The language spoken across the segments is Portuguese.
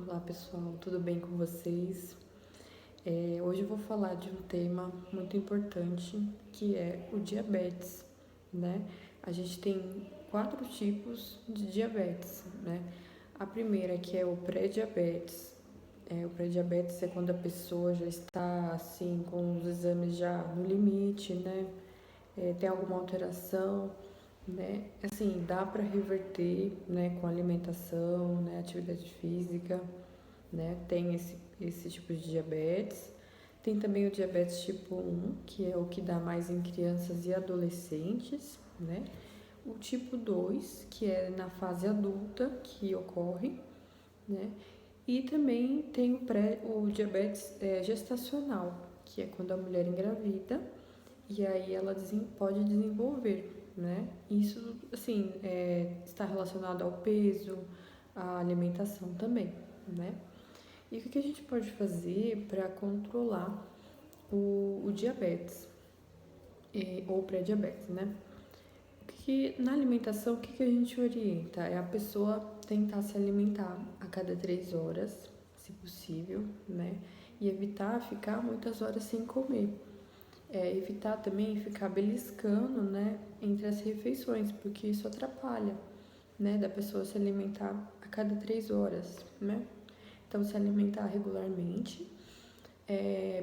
Olá pessoal, tudo bem com vocês? Hoje eu vou falar de um tema muito importante que é o diabetes, né? A gente tem 4 tipos de diabetes, né? A primeira que é o pré-diabetes. O pré-diabetes é quando a pessoa já está assim com os exames já no limite, né? Tem alguma alteração, né? Assim, dá para reverter, né? Com alimentação, né? Atividade física, né? Tem esse tipo de diabetes. Tem também o diabetes tipo 1, que é o que dá mais em crianças e adolescentes, né? O tipo 2, que é na fase adulta que ocorre, né? E também tem o diabetes gestacional, que é quando a mulher engravida e aí ela pode desenvolver, né? Isso, assim, está relacionado ao peso, à alimentação também, né? E o que a gente pode fazer para controlar o diabetes ou pré-diabetes, né? Na alimentação, o que a gente orienta? É a pessoa tentar se alimentar a cada 3 horas, se possível, né? E evitar ficar muitas horas sem comer. Evitar também ficar beliscando, né, entre as refeições, porque isso atrapalha, né, da pessoa se alimentar a cada 3 horas, né? Então, se alimentar regularmente,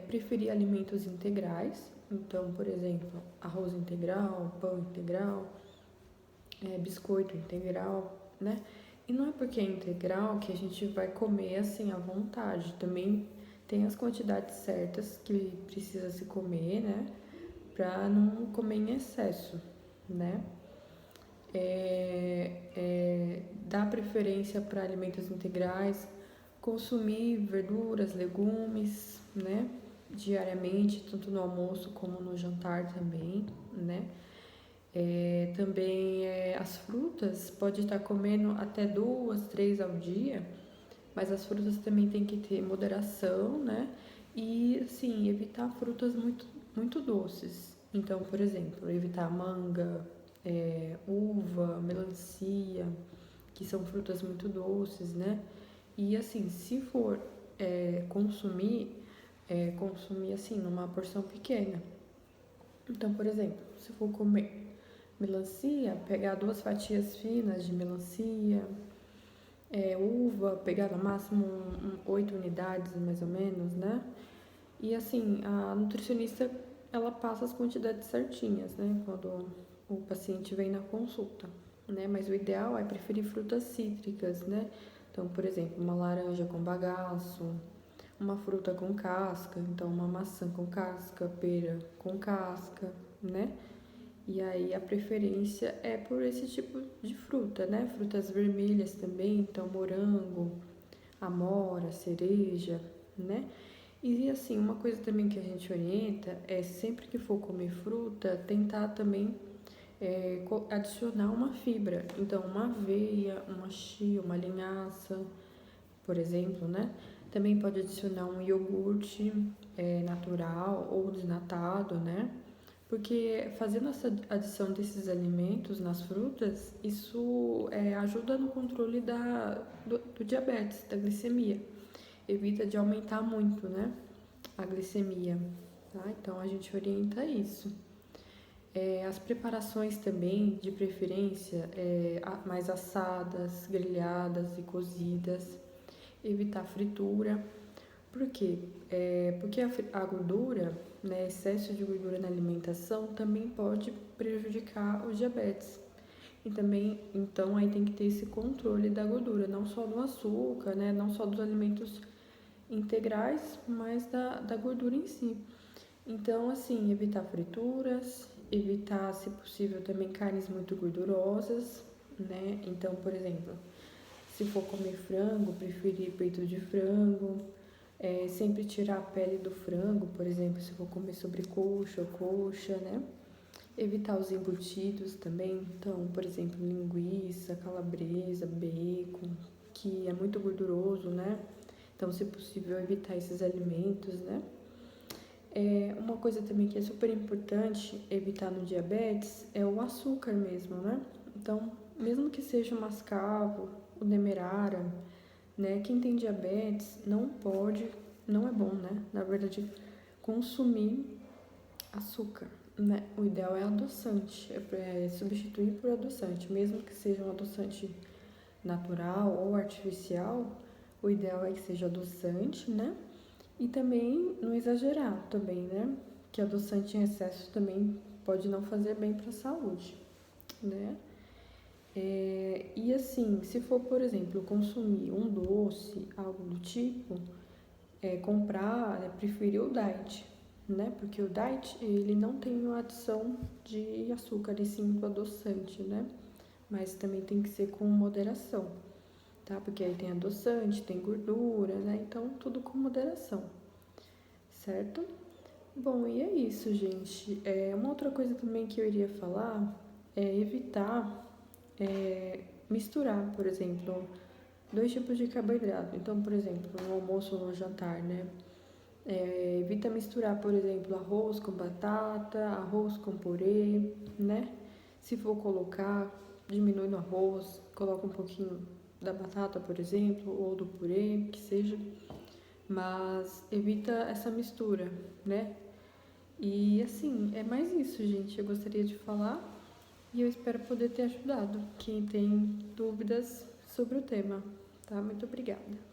preferir alimentos integrais, então, por exemplo, arroz integral, pão integral, biscoito integral, né? E não é porque é integral que a gente vai comer assim à vontade. Também tem as quantidades certas que precisa se comer, né? Para não comer em excesso, né? Dar preferência para alimentos integrais, consumir verduras, legumes, né? Diariamente, tanto no almoço como no jantar também, né? Também as frutas, pode estar comendo até 2, 3 ao dia, mas as frutas também tem que ter moderação, né? E, assim, evitar frutas muito doces. Então, por exemplo, evitar manga, uva, melancia, que são frutas muito doces, né? E, assim, se for consumir, assim, numa porção pequena. Então, por exemplo, se for comer melancia, pegar 2 fatias finas de melancia, uva, pegar no máximo 8 unidades, mais ou menos, né? E assim, a nutricionista, ela passa as quantidades certinhas, né? Quando o paciente vem na consulta, né? Mas o ideal é preferir frutas cítricas, né? Então, por exemplo, uma laranja com bagaço, uma fruta com casca, então uma maçã com casca, pera com casca, né? E aí a preferência é por esse tipo de fruta, né? Frutas vermelhas também, então morango, amora, cereja, né? E assim, uma coisa também que a gente orienta é sempre que for comer fruta, tentar também adicionar uma fibra. Então, uma aveia, uma chia, uma linhaça, por exemplo, né? Também pode adicionar um iogurte natural ou desnatado, né? Porque fazendo essa adição desses alimentos nas frutas, isso ajuda no controle do diabetes, da glicemia. Evita de aumentar muito, né? A glicemia, tá? Então a gente orienta isso. As preparações também, de preferência, mais assadas, grelhadas e cozidas. Evitar fritura. Por quê? Porque a gordura, né, excesso de gordura na alimentação também pode prejudicar o diabetes. E também, então, aí tem que ter esse controle da gordura, não só do açúcar, né, não só dos alimentos integrais, mas da gordura em si. Então, assim, evitar frituras, evitar, se possível, também carnes muito gordurosas, né? Então, por exemplo, se for comer frango, preferir peito de frango. Sempre tirar a pele do frango, por exemplo, se for comer sobrecoxa ou coxa, né? Evitar os embutidos também. Então, por exemplo, linguiça, calabresa, bacon, que é muito gorduroso, né? Então, se possível, evitar esses alimentos, né? Uma coisa também que é super importante evitar no diabetes é o açúcar mesmo, né? Então, mesmo que seja o mascavo, o demerara, né? Quem tem diabetes não pode, não é bom, né? Na verdade, consumir açúcar, né? O ideal é adoçante, é substituir por adoçante, mesmo que seja um adoçante natural ou artificial, o ideal é que seja adoçante, né? E também não exagerar também, né? Que adoçante em excesso também pode não fazer bem para a saúde, né? E assim, se for, por exemplo, consumir um doce, algo do tipo, comprar, preferir o diet, né? Porque o diet, ele não tem uma adição de açúcar, e sim do adoçante, né? Mas também tem que ser com moderação, tá? Porque aí tem adoçante, tem gordura, né? Então, tudo com moderação, certo? Bom, e é isso, gente. Uma outra coisa também que eu iria falar é evitar misturar, por exemplo, dois tipos de carboidrato. Então, por exemplo, no almoço ou no jantar, né? Evita misturar, por exemplo, arroz com batata, arroz com purê, né? Se for colocar, diminui no arroz, coloca um pouquinho da batata, por exemplo, ou do purê, que seja. Mas evita essa mistura, né? E assim, é mais isso, gente. Eu gostaria de falar e eu espero poder ter ajudado quem tem dúvidas sobre o tema, tá? Muito obrigada.